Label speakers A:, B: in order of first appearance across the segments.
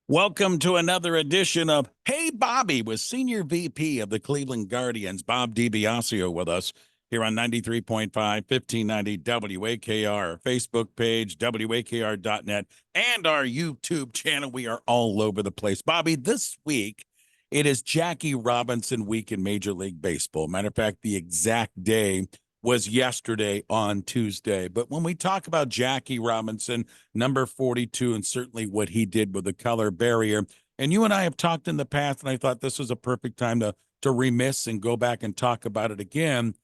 A: Welcome to another edition of Hey Bobby with Senior VP of the Cleveland Guardians, Bob DiBiasio, with us here on 93.5, 1590 WAKR, Facebook page, WAKR.net, and our YouTube channel. We are all over the place. Bobby, this week, it is Jackie Robinson week in Major League Baseball. Matter of fact, the exact day was yesterday on Tuesday. But when we talk about Jackie Robinson, number 42, and certainly what he did with the color barrier, and you and I have talked in the past, and I thought this was a perfect time to remiss and go back and talk about it again,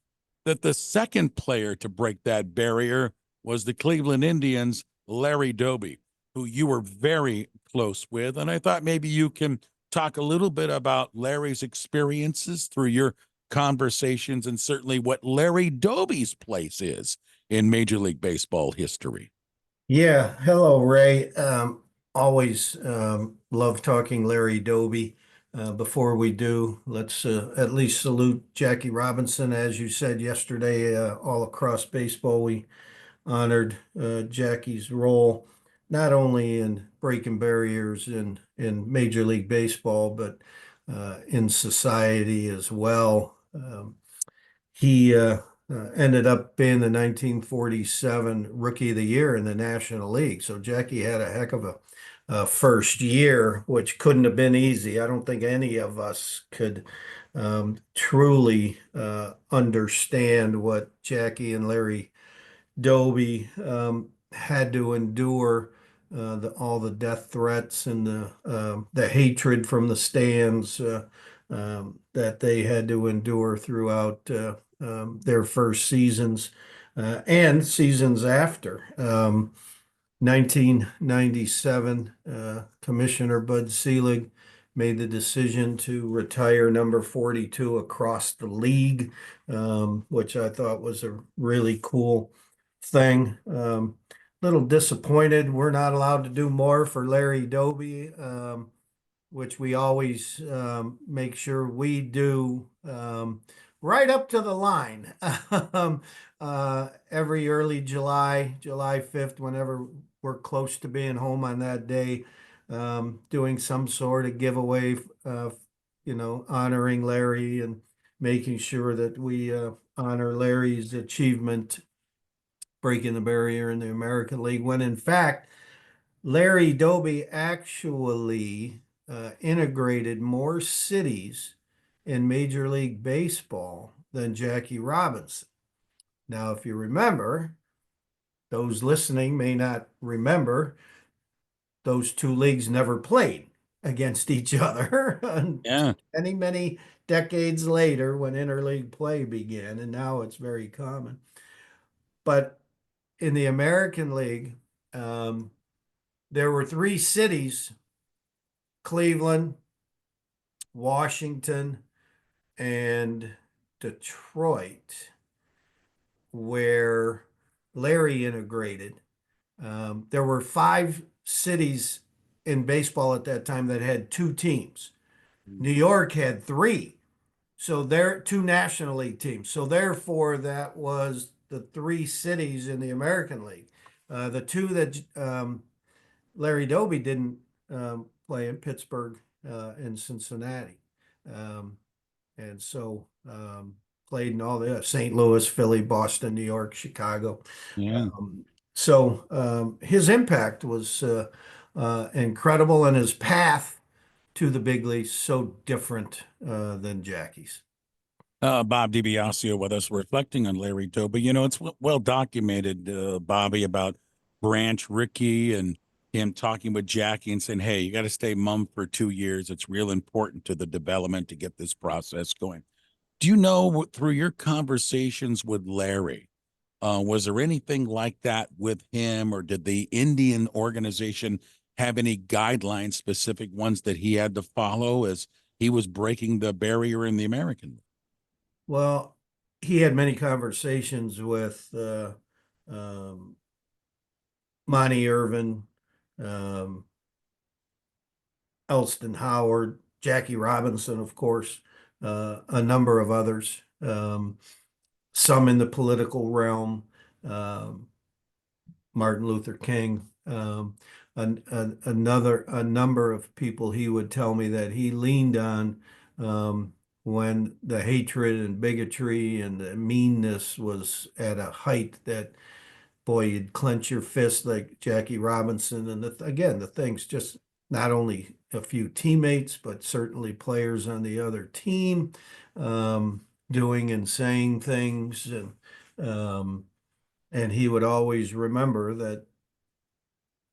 A: that the second player to break that barrier was the Cleveland Indians' Larry Doby, who you were very close with. And I thought maybe you can talk a little bit about Larry's experiences through your conversations and certainly what Larry Doby's place is in Major League Baseball history.
B: Yeah, hello, Ray. Always love talking Larry Doby. Before we do, let's at least salute Jackie Robinson. As you said yesterday, all across baseball, we honored Jackie's role, not only in breaking barriers in Major League Baseball, but in society as well. He ended up being the 1947 Rookie of the Year in the National League. So Jackie had a heck of a first year, which couldn't have been easy. I don't think any of us could truly understand what Jackie and Larry Doby had to endure, all the death threats and the hatred from the stands that they had to endure throughout their first seasons and seasons after. 1997, Commissioner Bud Selig made the decision to retire number 42 across the league, which I thought was a really cool thing. Little disappointed we're not allowed to do more for Larry Doby, which we always make sure we do right up to the line. Every early July, July 5th, whenever we're close to being home on that day, doing some sort of giveaway, honoring Larry and making sure that we honor Larry's achievement breaking the barrier in the American League, when in fact, Larry Doby actually integrated more cities in Major League Baseball than Jackie Robinson. Now, if you remember, those listening may not remember, those two leagues never played against each other.
A: Yeah.
B: Many, many decades later when interleague play began, and now it's very common. But in the American League, there were three cities: Cleveland, Washington, and Detroit, where Larry integrated. There were five cities in baseball at that time that had two teams. New York had three. So they're two National League teams. So therefore, that was the three cities in the American League. The two that Larry Doby didn't play in: Pittsburgh and Cincinnati. And so played in all the St. Louis, Philly, Boston, New York, Chicago.
A: Yeah.
B: So his impact was incredible, and his path to the big leagues so different than Jackie's.
A: Bob DiBiasio with us, reflecting on Larry Doby. You know, it's well documented, Bobby, about Branch Rickey and him talking with Jackie and saying, hey, you got to stay mum for 2 years. It's real important to the development to get this process going. Do you know, through your conversations with Larry, was there anything like that with him, or did the Indian organization have any guidelines, specific ones that he had to follow as he was breaking the barrier in the American League?
B: Well, he had many conversations with Monty Irvin, um, Elston Howard, Jackie Robinson, of course, a number of others, some in the political realm, Martin Luther King. a number of people he would tell me that he leaned on when the hatred and bigotry and the meanness was at a height that, boy, you'd clench your fist like Jackie Robinson. And again, the things just not only a few teammates, but certainly players on the other team um, doing and saying things. Um, and he would always remember that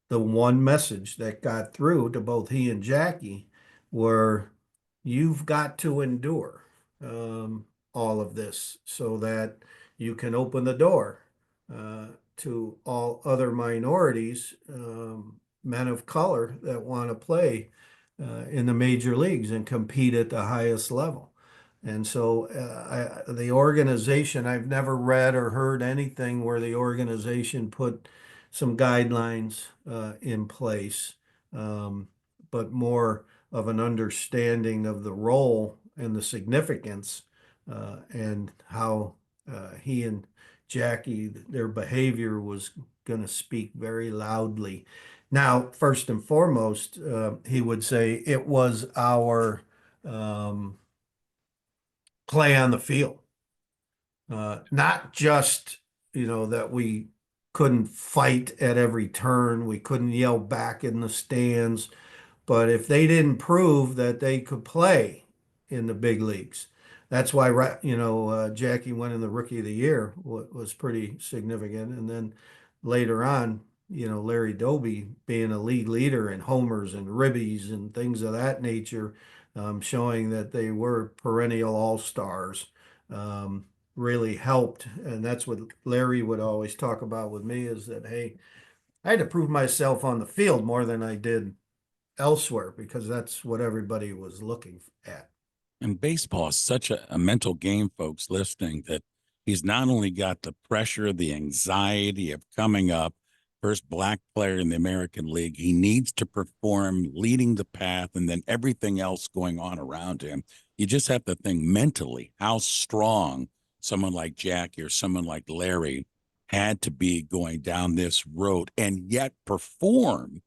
B: the one message that got through to both he and Jackie were, you've got to endure all of this so that you can open the door uh, to all other minorities, men of color that want to play in the major leagues and compete at the highest level. And so the organization, I've never read or heard anything where the organization put some guidelines in place, um, but more of an understanding of the role and the significance and how he and Jackie, their behavior was going to speak very loudly. Now, first and foremost, he would say it was our um, play on the field. Not just, that we couldn't fight at every turn, we couldn't yell back in the stands, but if they didn't prove that they could play in the big leagues, that's why, Jackie went in the Rookie of the Year was pretty significant. And then later on, Larry Doby being a league leader in homers and ribbies and things of that nature, showing that they were perennial all-stars, really helped. And that's what Larry would always talk about with me is that, hey, I had to prove myself on the field more than I did elsewhere because that's what everybody was looking at.
A: And baseball is such a mental game, folks listening, that he's not only got the pressure, the anxiety of coming up, first black player in the American League. He needs to perform, leading the path, and then everything else going on around him. You just have to think mentally how strong someone like Jackie or someone like Larry had to be going down this road and yet perform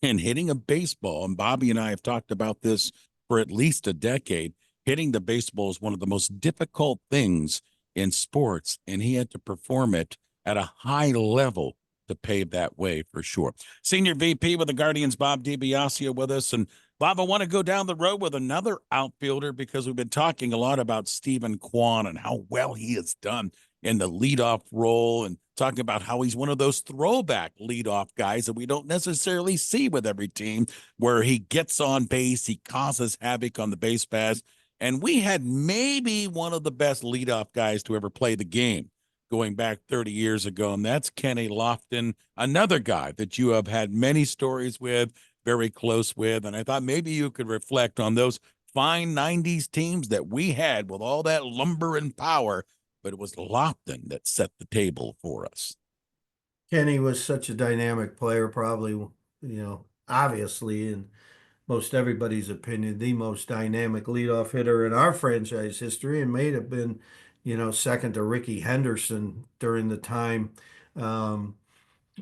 A: and hitting a baseball. And Bobby and I have talked about this for at least a decade. Hitting the baseball is one of the most difficult things in sports, and he had to perform it at a high level to pave that way for sure. Senior VP with the Guardians, Bob DiBiasio, with us. And Bob, I want to go down the road with another outfielder because we've been talking a lot about Stephen Kwan and how well he has done in the leadoff role, and talking about how he's one of those throwback leadoff guys that we don't necessarily see with every team, where he gets on base, he causes havoc on the base paths. And we had maybe one of the best leadoff guys to ever play the game going back 30 years ago, and that's Kenny Lofton, another guy that you have had many stories with, very close with. And I thought maybe you could reflect on those fine 90s teams that we had with all that lumber and power, but it was Lofton that set the table for us.
B: Kenny was such a dynamic player, probably, obviously, in most everybody's opinion, the most dynamic leadoff hitter in our franchise history, and may have been, second to Ricky Henderson during the time. Um,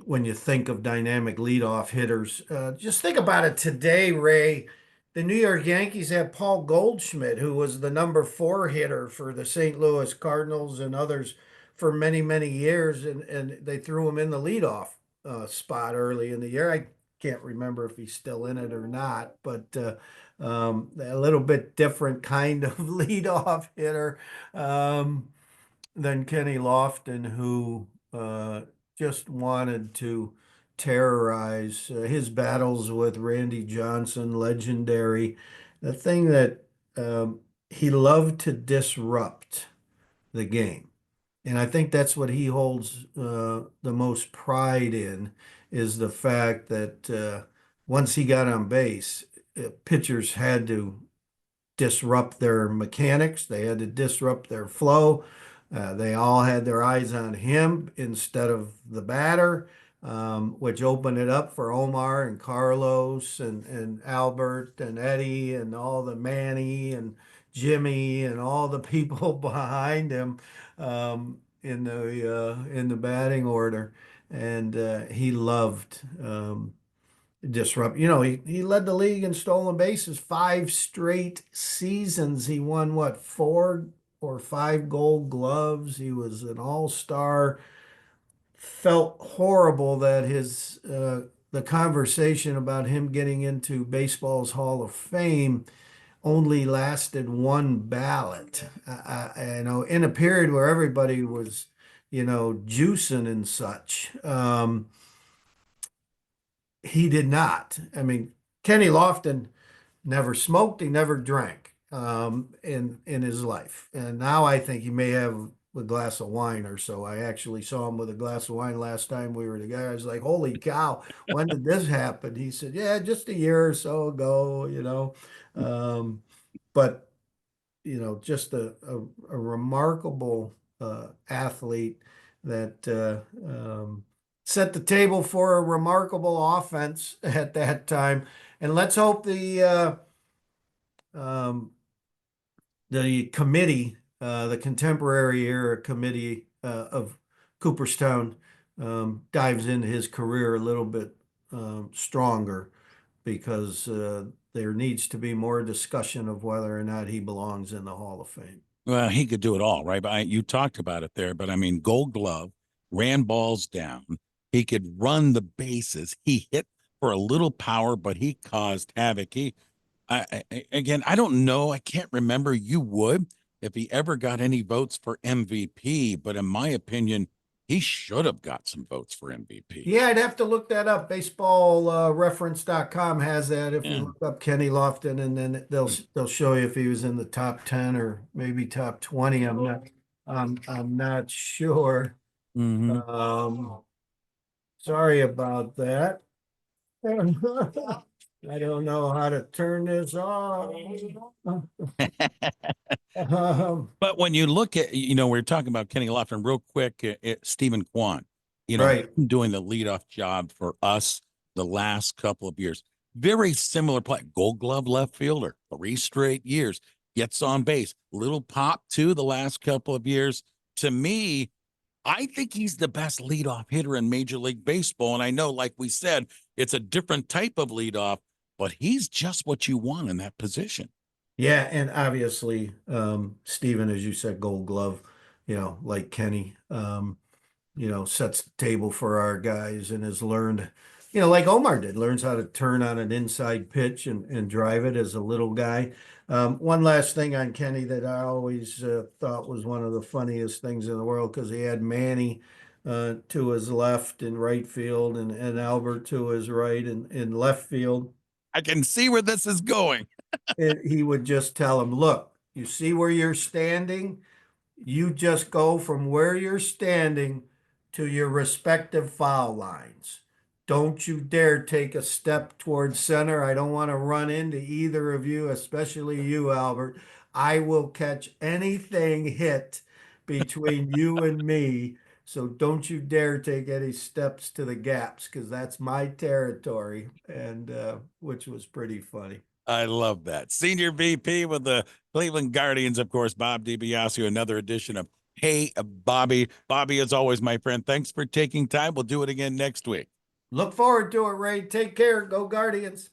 B: when you think of dynamic leadoff hitters. Just think about it today, Ray. The New York Yankees have Paul Goldschmidt, who was the number 4 hitter for the St. Louis Cardinals and others for many, many years, and they threw him in the leadoff spot early in the year. I can't remember if he's still in it or not, but a little bit different kind of leadoff hitter. Than Kenny Lofton, who just wanted to terrorize. His battles with Randy Johnson, legendary. The thing that he loved to disrupt the game. And I think that's what he holds the most pride in, is the fact that once he got on base, pitchers had to disrupt their mechanics. They had to disrupt their flow. They all had their eyes on him instead of the batter, which opened it up for Omar and Carlos and Albert and Eddie and all the Manny and Jimmy and all the people behind him in the batting order. And he loved disrupt. He led the league in stolen bases 5 straight seasons. He won what, 4 or 5 Gold Gloves. He was an all-star. Felt horrible that his the conversation about him getting into baseball's Hall of Fame only lasted one ballot. In a period where everybody was, juicing and such. He did not. I mean, Kenny Lofton never smoked, he never drank in his life. And now I think he may have a glass of wine or so. I actually saw him with a glass of wine last time we were together. I was like, holy cow, when did this happen? He said, yeah, just a year or so ago. But just a remarkable athlete that set the table for a remarkable offense at that time. And let's hope um, the committee, the contemporary era committee of Cooperstown, dives into his career a little bit stronger because there needs to be more discussion of whether or not he belongs in the Hall of Fame.
A: Well, he could do it all, right? But you talked about it there, but I mean, Gold Glove, ran balls down. He could run the bases. He hit for a little power, but he caused havoc. Again, I don't know. I can't remember. You would if he ever got any votes for MVP, but in my opinion, he should have got some votes for MVP.
B: Yeah, I'd have to look that up. Baseballreference.com has that. If you
A: Yeah.
B: look up Kenny Lofton, and then they'll show you if he was in the top 10 or maybe top 20. I'm not sure.
A: Mhm.
B: Sorry about that. I don't know how to turn this off.
A: But when you look at, we're talking about Kenny Lofton real quick, Stephen Kwan,
B: Right.
A: doing the leadoff job for us the last couple of years. Very similar play. Gold Glove left fielder, 3 straight years, gets on base. Little pop too the last couple of years. To me, I think he's the best leadoff hitter in Major League Baseball. And I know, like we said, it's a different type of leadoff, but he's just what you want in that position.
B: Yeah, and obviously, Stephen, as you said, Gold Glove, like Kenny, sets the table for our guys and has learned, like Omar did, learns how to turn on an inside pitch and drive it as a little guy. One last thing on Kenny that I always thought was one of the funniest things in the world, because he had Manny to his left in right field and Albert to his right in left field.
A: I can see where this is going.
B: He would just tell him, look, you see where you're standing? You just go from where you're standing to your respective foul lines. Don't you dare take a step towards center. I don't want to run into either of you, especially you, Albert. I will catch anything hit between you and me. So don't you dare take any steps to the gaps, because that's my territory, and which was pretty funny.
A: I love that. Senior VP with the Cleveland Guardians, of course, Bob DiBiasio, another edition of Hey Bobby. Bobby, as always, my friend, thanks for taking time. We'll do it again next week.
B: Look forward to it, Ray. Take care. Go Guardians.